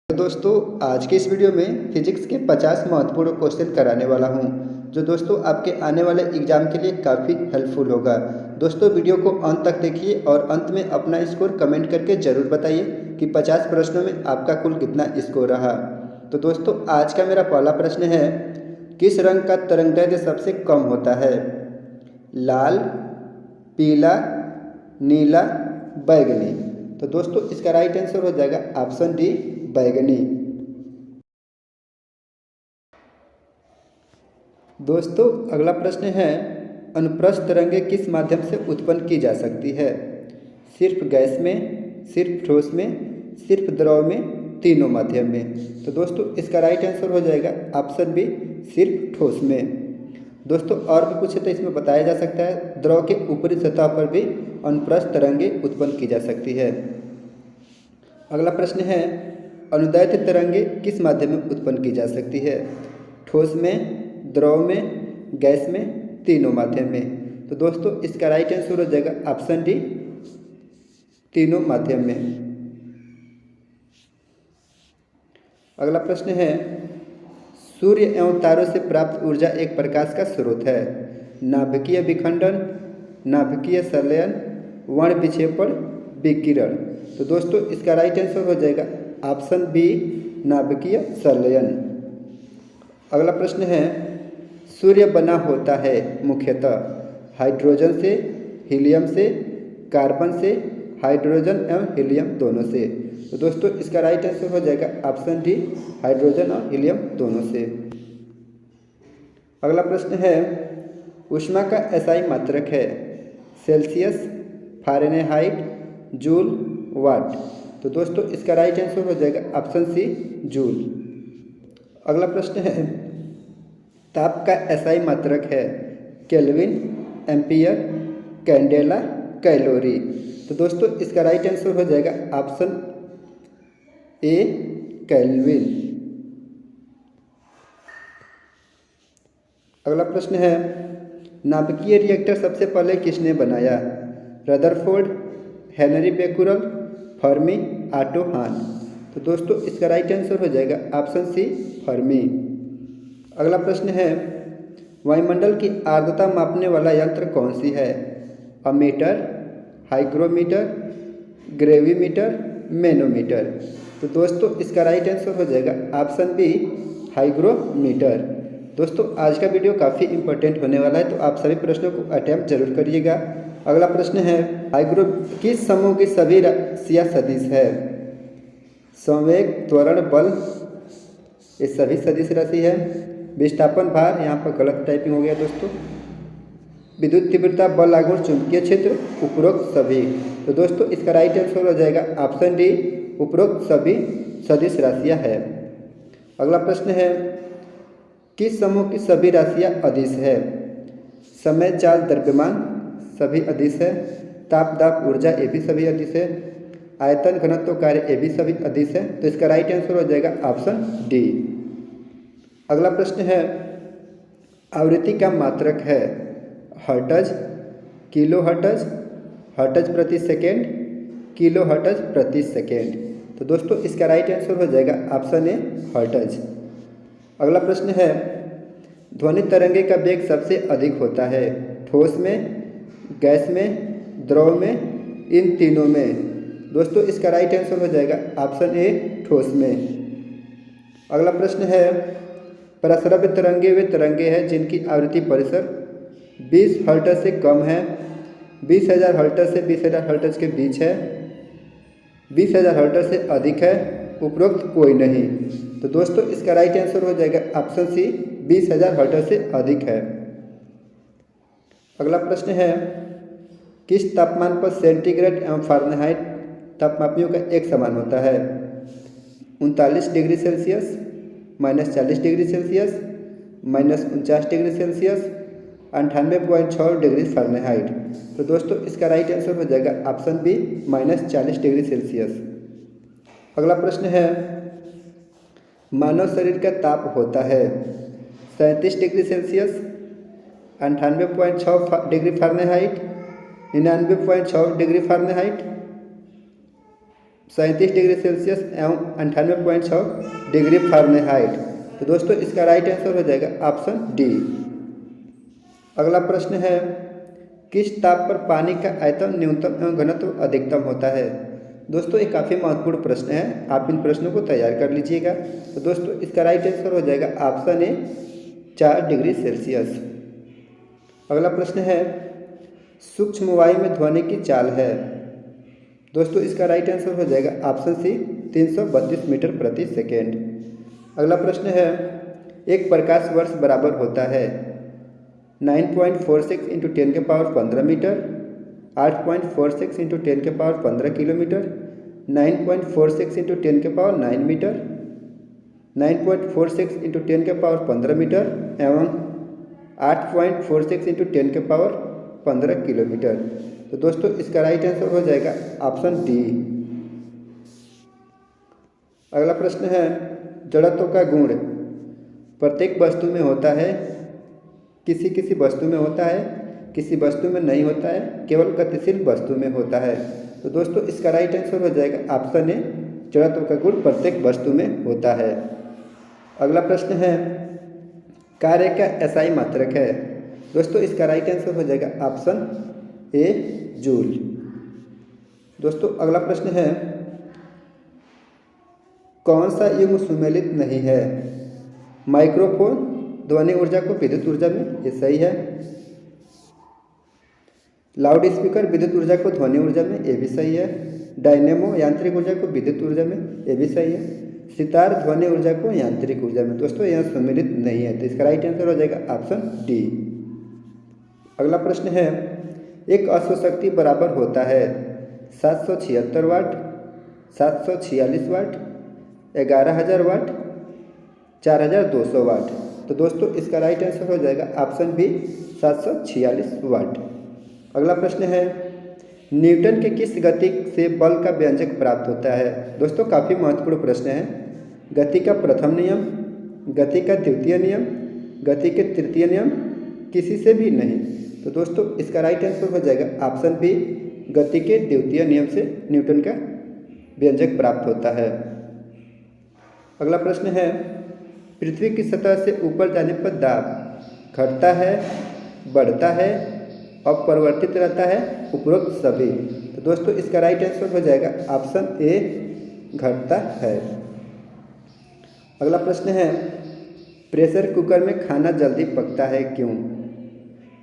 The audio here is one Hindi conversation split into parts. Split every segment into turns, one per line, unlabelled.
तो दोस्तों आज के इस वीडियो में फिजिक्स के 50 महत्वपूर्ण क्वेश्चन कराने वाला हूं, जो दोस्तों आपके आने वाले एग्जाम के लिए काफ़ी हेल्पफुल होगा। दोस्तों वीडियो को अंत तक देखिए और अंत में अपना स्कोर कमेंट करके ज़रूर बताइए कि 50 प्रश्नों में आपका कुल कितना स्कोर रहा। तो दोस्तों आज का मेरा पहला प्रश्न है, किस रंग का तरंगदैर्घ्य सबसे कम होता है? लाल, पीला, नीला, बैगनी। तो दोस्तों इसका राइट आंसर हो जाएगा ऑप्शन डी, बैगनी। दोस्तों अगला प्रश्न है, अनुप्रस्थ तरंगें किस माध्यम से उत्पन्न की जा सकती है? सिर्फ गैस में, सिर्फ ठोस में, सिर्फ द्रव में, तीनों माध्यम में। तो दोस्तों इसका राइट आंसर हो जाएगा ऑप्शन बी, सिर्फ ठोस में। दोस्तों और भी पूछे तो इसमें बताया जा सकता है, द्रव के ऊपरी सतह पर भी अनुप्रस्थ तरंगें उत्पन्न की जा सकती है। अगला प्रश्न है, अनुदैर्ध्य तरंगें किस माध्यम में उत्पन्न की जा सकती है? ठोस में, द्रव में, गैस में, तीनों माध्यम में। तो दोस्तों इसका राइट आंसर हो जाएगा ऑप्शन डी, तीनों माध्यम में। अगला प्रश्न है, सूर्य एवं तारों से प्राप्त ऊर्जा एक प्रकाश का स्रोत है। नाभिकीय विखंडन, नाभिकीय संलयन, वर्ण विक्षेपण, विकिरण। तो दोस्तों इसका राइट आंसर हो जाएगा ऑप्शन बी, नाभिकीय संलयन। अगला प्रश्न है, सूर्य बना होता है मुख्यतः हाइड्रोजन से, हीलियम से, कार्बन से, हाइड्रोजन एवं हीलियम दोनों से। तो दोस्तों इसका राइट आंसर हो जाएगा ऑप्शन डी, हाइड्रोजन और हीलियम दोनों से। अगला प्रश्न है, ऊष्मा का एसआई मात्रक है। सेल्सियस, फ़ारेनहाइट, जूल, वाट। तो दोस्तों इसका राइट आंसर हो जाएगा ऑप्शन सी, जूल। अगला प्रश्न है, ताप का एसआई मात्रक है। Kelvin, ampere, candela, calorie. तो दोस्तों इसका राइट आंसर हो जाएगा ऑप्शन ए, केल्विन। अगला प्रश्न है, नाभिकीय रिएक्टर सबसे पहले किसने बनाया? Rutherford, Henry Becquerel, Fermi, auto हान। तो दोस्तों इसका राइट आंसर हो जाएगा ऑप्शन सी, फर्मी। अगला प्रश्न है, वायुमंडल की आर्द्रता मापने वाला यंत्र कौन सी है? Ammeter, hygrometer, ग्रेविमीटर, manometer. तो दोस्तों इसका राइट आंसर हो जाएगा ऑप्शन बी, हाइग्रोमीटर। दोस्तों आज का वीडियो काफ़ी इंपॉर्टेंट होने वाला है, तो आप सभी प्रश्नों को अटैम्प्ट जरूर करिएगा। अगला प्रश्न है, हाइग्रो किस समूह की सभी राशियाँ सदिश है? संवेग, त्वरण, बल, ये सभी सदिश राशि है। विस्थापन, भार, यहाँ पर गलत टाइपिंग हो गया दोस्तों। विद्युत तीव्रता, बल आघूर्ण, चुंबकीय क्षेत्र, उपरोक्त सभी। तो दोस्तों इसका राइट आंसर हो जाएगा ऑप्शन डी, उपरोक्त सभी सदिश राशियाँ है। अगला प्रश्न है, किस समूह की सभी राशियाँ अदिश है? समय, चाल, द्रव्यमान सभी अदिश है। ताप, दाब, ऊर्जा ये भी सभी अदिश है। आयतन, घनत्व, कार्य ये भी सभी अदिश है। तो इसका राइट आंसर हो जाएगा ऑप्शन डी। अगला प्रश्न है, आवृत्ति का मात्रक है। हर्ट्ज, किलो हर्ट्ज, हर्ट्ज प्रति सेकेंड, किलो हर्ट्ज प्रति सेकेंड। तो दोस्तों इसका राइट आंसर हो जाएगा ऑप्शन ए, हर्ट्ज। अगला प्रश्न है, ध्वनि तरंगे का वेग सबसे अधिक होता है। ठोस में, गैस में, द्रव में, इन तीनों में। दोस्तों इसका राइट आंसर हो जाएगा ऑप्शन ए, ठोस में। अगला प्रश्न है, प्रसरव्य तरंगे वे तरंगे हैं जिनकी आवृत्ति परिसर 20 हर्ट्ज से कम है, 20,000 हर्ट्ज से 20,000 हर्ट्ज के बीच है, 20,000 हर्ट्ज से अधिक है, उपरोक्त कोई नहीं। तो दोस्तों इसका राइट आंसर हो जाएगा ऑप्शन सी, 20,000 हर्ट्ज से अधिक है। अगला प्रश्न है, किस तापमान पर सेंटीग्रेड एवं फ़ारेनहाइट तापमापियों का एक समान होता है? 39 degree Celsius, -40 degree Celsius, -49 degree Celsius, 98.6 degree Fahrenheit. तो दोस्तों इसका राइट आंसर हो जाएगा ऑप्शन बी, -40 डिग्री सेल्सियस। अगला प्रश्न है, मानव शरीर का ताप होता है 37 degree Celsius, 98.6 degree Fahrenheit, 99.6 degree Fahrenheit, 37 degree Celsius एवं 98.6 डिग्री फ़ारेनहाइट। तो दोस्तों इसका राइट आंसर हो जाएगा ऑप्शन डी। अगला प्रश्न है, किस ताप पर पानी का आयतन न्यूनतम एवं घनत्व अधिकतम होता है? दोस्तों ये काफ़ी महत्वपूर्ण प्रश्न है, आप इन प्रश्नों को तैयार कर लीजिएगा। तो दोस्तों इसका राइट आंसर हो जाएगा ऑप्शन ए 4 डिग्री सेल्सियस। अगला प्रश्न है, सूक्ष्म वायु में ध्वनि की चाल है? दोस्तों इसका राइट आंसर हो जाएगा ऑप्शन सी 332 मीटर प्रति सेकेंड। अगला प्रश्न है, एक प्रकाश वर्ष बराबर होता है 9.46 इंटू 10 के पावर 15 मीटर, 8.46 इंटू 10 के पावर 15 किलोमीटर, 9.46 इंटू 10 के पावर 9 मीटर, 9.46 इंटू 10 के पावर 15 मीटर एवं 8.46 इंटू 10 के पावर 15 किलोमीटर। तो दोस्तों इसका राइट आंसर हो जाएगा ऑप्शन डी। अगला प्रश्न है, जड़त्व का गुण प्रत्येक वस्तु में होता है, किसी किसी वस्तु में होता है, किसी वस्तु में नहीं होता है, केवल गतिशील वस्तु में होता है। तो दोस्तों इसका राइट आंसर हो जाएगा ऑप्शन ए, जड़त्व का गुण प्रत्येक वस्तु में होता है। अगला प्रश्न है, कार्य का एसआई मात्रक है? दोस्तों इसका राइट आंसर हो जाएगा ऑप्शन ए जूल। दोस्तों अगला प्रश्न है, कौन सा युग्म सुमेलित नहीं है? माइक्रोफोन ध्वनि ऊर्जा को विद्युत ऊर्जा में, ये सही है। लाउड स्पीकर विद्युत ऊर्जा को ध्वनि ऊर्जा में, ये भी सही है। डायनेमो यांत्रिक ऊर्जा को विद्युत ऊर्जा में, ये भी सही है। सितार ध्वनि ऊर्जा को यांत्रिक ऊर्जा में। दोस्तों यह सम्मिलित नहीं है, तो इसका राइट आंसर हो जाएगा ऑप्शन डी। अगला प्रश्न है, एक अश्वशक्ति बराबर होता है 776 वाट, 746 वाट, 11,000 वाट, 4,200 वाट। तो दोस्तों इसका राइट आंसर हो जाएगा ऑप्शन बी 746 वाट। अगला प्रश्न है, न्यूटन के किस गति से बल का व्यंजक प्राप्त होता है? दोस्तों काफ़ी महत्वपूर्ण प्रश्न है। गति का प्रथम नियम, गति का द्वितीय नियम, गति के तृतीय नियम, किसी से भी नहीं। तो दोस्तों इसका राइट आंसर हो जाएगा ऑप्शन बी, गति के द्वितीय नियम से न्यूटन का व्यंजक प्राप्त होता है। अगला प्रश्न है, पृथ्वी की सतह से ऊपर जाने पर दाब घटता है, बढ़ता है, अपरिवर्तित रहता है, उपरोक्त सभी। तो दोस्तों इसका राइट आंसर हो जाएगा ऑप्शन ए, घटता है। अगला प्रश्न है, प्रेशर कुकर में खाना जल्दी पकता है क्यों?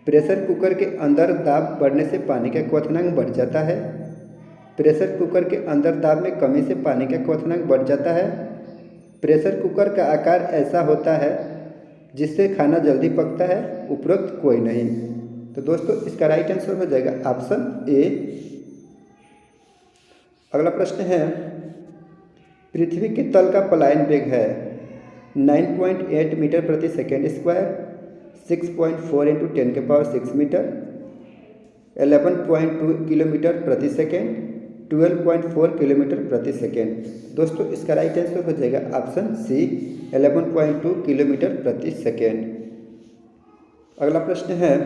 प्रेशर कुकर के अंदर दाब बढ़ने से पानी का क्वथनांक बढ़ जाता है। प्रेशर कुकर के अंदर दाब में कमी से पानी का क्वथनांक बढ़ जाता है। प्रेशर कुकर का आकार ऐसा होता है जिससे खाना जल्दी पकता है, उपरोक्त कोई नहीं। तो दोस्तों इसका राइट आंसर हो जाएगा ऑप्शन ए। अगला प्रश्न है, पृथ्वी के तल का पलायन वेग है 9.8 मीटर प्रति सेकेंड स्क्वायर, 6.4 इंटू 10 के पावर 6 मीटर, 11.2 किलोमीटर प्रति सेकेंड, 12.4 किलोमीटर प्रति सेकेंड। दोस्तों इसका राइट आंसर हो जाएगा ऑप्शन सी, 11.2 किलोमीटर प्रति सेकेंड। अगला प्रश्न है,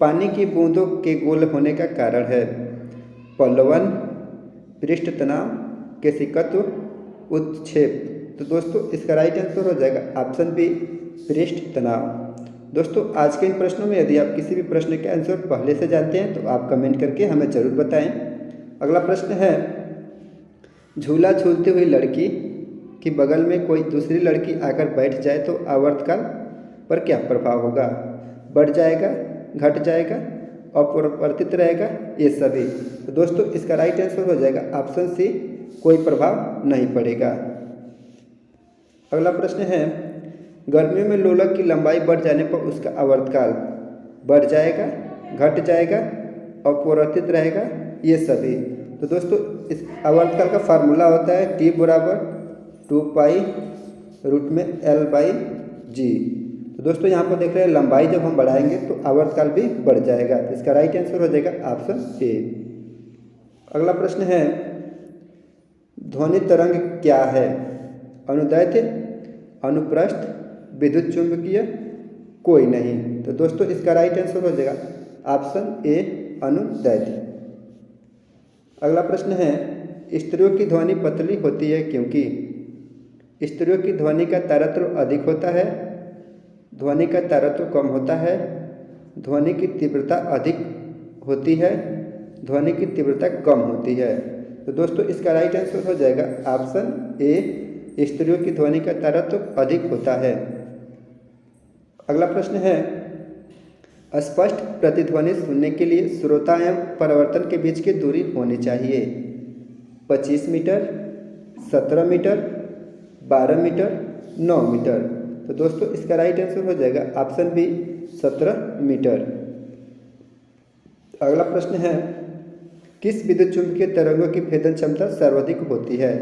पानी की बूंदों के गोल होने का कारण है पल्लवन, पृष्ठ तनाव, केशिकत्व, उत्क्षेप। तो दोस्तों इसका राइट आंसर हो जाएगा ऑप्शन बी, पृष्ठ तनाव। दोस्तों आज के इन प्रश्नों में यदि आप किसी भी प्रश्न के आंसर पहले से जानते हैं तो आप कमेंट करके हमें ज़रूर बताएं। अगला प्रश्न है, झूला झूलती हुई लड़की की बगल में कोई दूसरी लड़की आकर बैठ जाए तो आवर्तकाल पर क्या प्रभाव होगा? बढ़ जाएगा, घट जाएगा, अपरिवर्तित रहेगा, ये सभी। तो दोस्तों इसका राइट आंसर हो जाएगा ऑप्शन सी, कोई प्रभाव नहीं पड़ेगा। अगला प्रश्न है, गर्मियों में लोलक की लंबाई बढ़ जाने पर उसका आवर्तकाल बढ़ जाएगा, घट जाएगा, अपरिवर्तित रहेगा, ये सभी। तो दोस्तों इस आवर्तकाल का फार्मूला होता है T बराबर 2 पाई रूट में L/G। तो दोस्तों यहाँ पर देख रहे हैं लंबाई जब हम बढ़ाएंगे तो आवर्तकाल भी बढ़ जाएगा। तो इसका राइट आंसर हो जाएगा ऑप्शन ए। अगला प्रश्न है, ध्वनि तरंग क्या है? अनुदैर्ध्य, अनुप्रस्थ, विद्युत चुंबकीय, कोई नहीं। तो दोस्तों इसका राइट आंसर हो जाएगा ऑप्शन ए, अनुदैर्ध्य। अगला प्रश्न है, स्त्रियों की ध्वनि पतली होती है क्योंकि स्त्रियों की ध्वनि का तारतम्य अधिक होता है, ध्वनि का तारतम्य कम होता है, ध्वनि की तीव्रता अधिक होती है, ध्वनि की तीव्रता कम होती है। तो दोस्तों इसका राइट आंसर हो जाएगा ऑप्शन ए, स्त्रियों की ध्वनि का तारतम्य अधिक होता है। अगला प्रश्न है, स्पष्ट प्रतिध्वनि सुनने के लिए श्रोता एवं परावर्तन के बीच की दूरी होनी चाहिए 25 मीटर, 17 मीटर, 12 मीटर, 9 मीटर। तो दोस्तों इसका राइट आंसर हो जाएगा ऑप्शन बी 17 मीटर। अगला प्रश्न है, किस विद्युत चुंबकीय तरंगों की भेदन क्षमता सर्वाधिक होती है?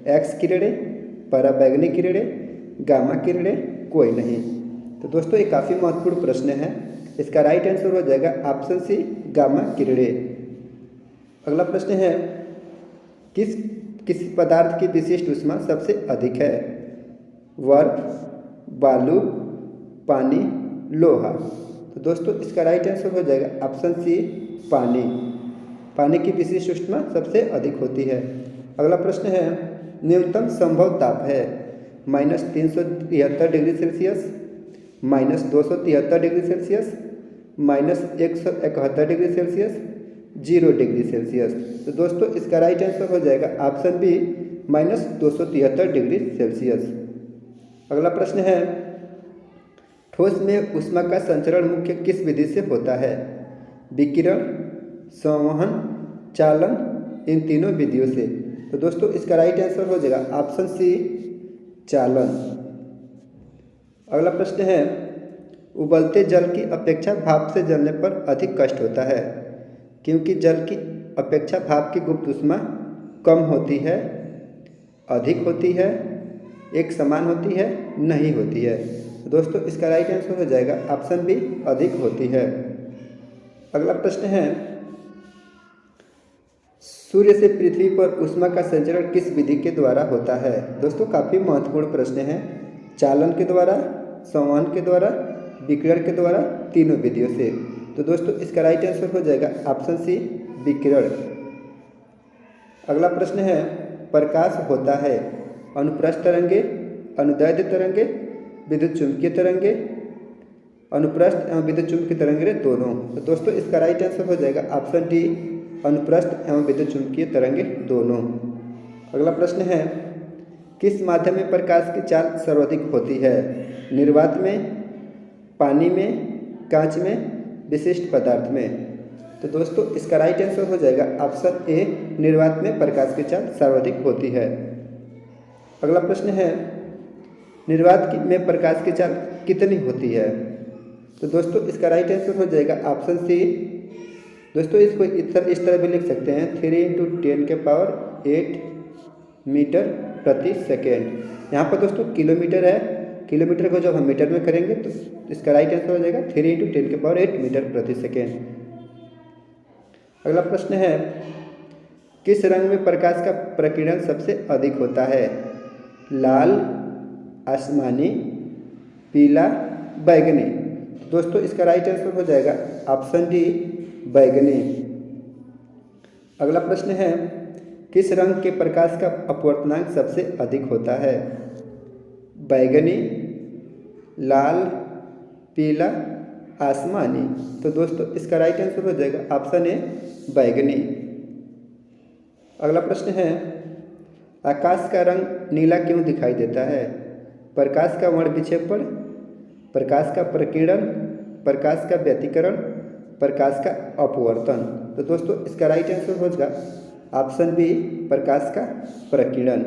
एक्स किरणें, पराबैंगनी किरणें, गामा किरणें, कोई नहीं। तो दोस्तों ये काफ़ी महत्वपूर्ण प्रश्न है, इसका राइट आंसर हो जाएगा ऑप्शन सी गामा किरणें। अगला प्रश्न है, किस पदार्थ की विशिष्ट ऊष्मा सबसे अधिक है? बर्फ, बालू, पानी, लोहा। तो दोस्तों इसका राइट आंसर हो जाएगा ऑप्शन सी पानी। पानी की विशिष्ट ऊष्मा सबसे अधिक होती है। अगला प्रश्न है, न्यूनतम संभव ताप है -373 degree Celsius, -273 degree Celsius, -171 degree Celsius, 0 degree Celsius. तो दोस्तों इसका राइट आंसर हो जाएगा ऑप्शन बी -273 डिग्री सेल्सियस। अगला प्रश्न है, ठोस में ऊष्मा का संचरण मुख्य किस विधि से होता है? विकिरण, संवहन, चालन, इन तीनों विधियों से। तो दोस्तों इसका राइट आंसर हो जाएगा ऑप्शन सी चालन। अगला प्रश्न है, उबलते जल की अपेक्षा भाप से जलने पर अधिक कष्ट होता है क्योंकि जल की अपेक्षा भाप की गुप्त ऊष्मा कम होती है, अधिक होती है, एक समान होती है, नहीं होती है। तो दोस्तों इसका राइट आंसर हो जाएगा ऑप्शन बी अधिक होती है। अगला प्रश्न है, सूर्य से पृथ्वी पर ऊष्मा का संचरण किस विधि के द्वारा होता है? दोस्तों काफ़ी महत्वपूर्ण प्रश्न है। चालन के द्वारा, संवहन के द्वारा, विकिरण के द्वारा, तीनों विधियों से। तो दोस्तों इसका राइट आंसर हो जाएगा ऑप्शन सी विकिरण। अगला प्रश्न है, प्रकाश होता है अनुप्रस्थ तरंगे, अनुदैर्ध्य तरंगे, विद्युत चुंबकीय तरंगे, अनुप्रस्थ एवं विद्युत चुंबकीय तरंगे दोनों। तो दोस्तों इसका राइट आंसर हो जाएगा ऑप्शन डी अनुप्रस्थ एवं विद्युत चुंबकीय तरंगे दोनों। अगला प्रश्न है, किस माध्यम में प्रकाश की चाल सर्वाधिक होती है? निर्वात में, पानी में, कांच में, विशिष्ट पदार्थ में। तो दोस्तों इसका राइट आंसर हो जाएगा ऑप्शन ए निर्वात में प्रकाश की चाल सर्वाधिक होती है। अगला प्रश्न है, निर्वात में प्रकाश की चाल कितनी होती है? तो दोस्तों इसका राइट आंसर हो जाएगा ऑप्शन सी। दोस्तों इसको इस तरह भी लिख सकते हैं 3 × 10⁸ मीटर प्रति सेकेंड। यहाँ पर दोस्तों किलोमीटर है, किलोमीटर को जब हम मीटर में करेंगे तो इसका राइट आंसर हो जाएगा 3 × 10⁸ मीटर प्रति सेकेंड। अगला प्रश्न है, किस रंग में प्रकाश का प्रकीर्णन सबसे अधिक होता है? लाल, आसमानी, पीला, बैगनी। दोस्तों इसका राइट आंसर हो जाएगा ऑप्शन डी बैगनी। अगला प्रश्न है, किस रंग के प्रकाश का अपवर्तनांक सबसे अधिक होता है? बैगनी, लाल, पीला, आसमानी। तो दोस्तों इसका राइट आंसर हो जाएगा ऑप्शन ए बैगनी। अगला प्रश्न है, आकाश का रंग नीला क्यों दिखाई देता है? प्रकाश का वर्ण विक्षेपण, प्रकाश का प्रकीर्णन, प्रकाश का व्यतिकरण, प्रकाश का अपवर्तन। तो दोस्तों इसका राइट आंसर हो जाएगा ऑप्शन बी प्रकाश का प्रकीर्णन।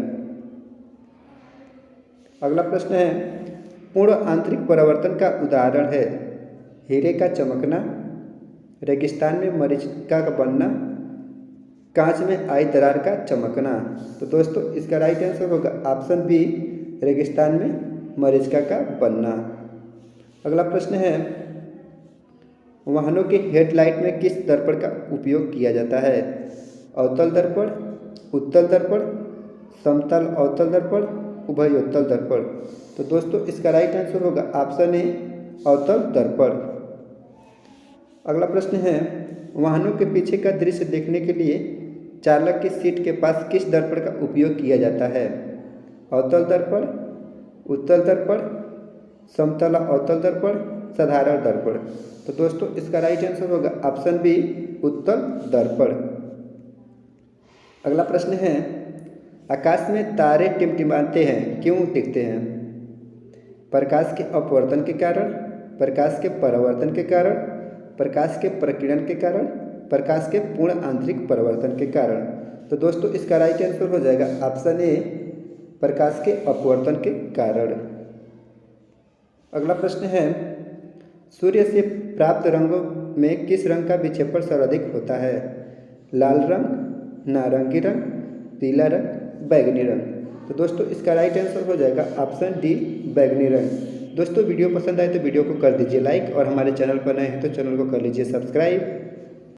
अगला प्रश्न है, पूर्ण आंतरिक परावर्तन का उदाहरण है? हीरे का चमकना, रेगिस्तान में मरीचिका का बनना, कांच में आई दरार का चमकना। तो दोस्तों इसका राइट आंसर होगा ऑप्शन बी रेगिस्तान में मरीचिका का बनना। अगला प्रश्न है, वाहनों के हेडलाइट में किस दर्पण का उपयोग किया जाता है? अवतल दर्पण, उत्तल दर्पण, समतल अवतल दर्पण, उभयोत्तल दर्पण। तो दोस्तों इसका राइट आंसर होगा ऑप्शन ए अवतल दर्पण। अगला प्रश्न है, वाहनों के पीछे का दृश्य देखने के लिए चालक की सीट के पास किस दर्पण का उपयोग किया जाता है? अवतल दर्पण, उत्तल दर्पण, समतल अवतल दर्पण, साधारण दर्पण। तो दोस्तों इसका राइट आंसर होगा ऑप्शन बी, उत्तल दर्पण। अगला प्रश्न है, आकाश में तारे टिमटिमाते हैं, क्यों दिखते हैं? प्रकाश के अपवर्तन के कारण, प्रकाश के परावर्तन के कारण, प्रकाश के प्रकीर्णन के कारण, प्रकाश के पूर्ण आंतरिक परावर्तन के कारण। तो दोस्तों इसका राइट आंसर हो जाएगा ऑप्शन ए, प्रकाश के अपवर्तन के कारण। अगला प्रश्न है, सूर्य से प्राप्त रंगों में किस रंग का विक्षेपण सर्वाधिक होता है? लाल रंग, नारंगी रंग, पीला रंग, बैंगनी रंग। तो दोस्तों इसका राइट आंसर हो जाएगा ऑप्शन डी, बैंगनी रंग। दोस्तों वीडियो पसंद आए तो वीडियो को कर दीजिए लाइक और हमारे चैनल पर नए हैं तो चैनल को कर लीजिए सब्सक्राइब।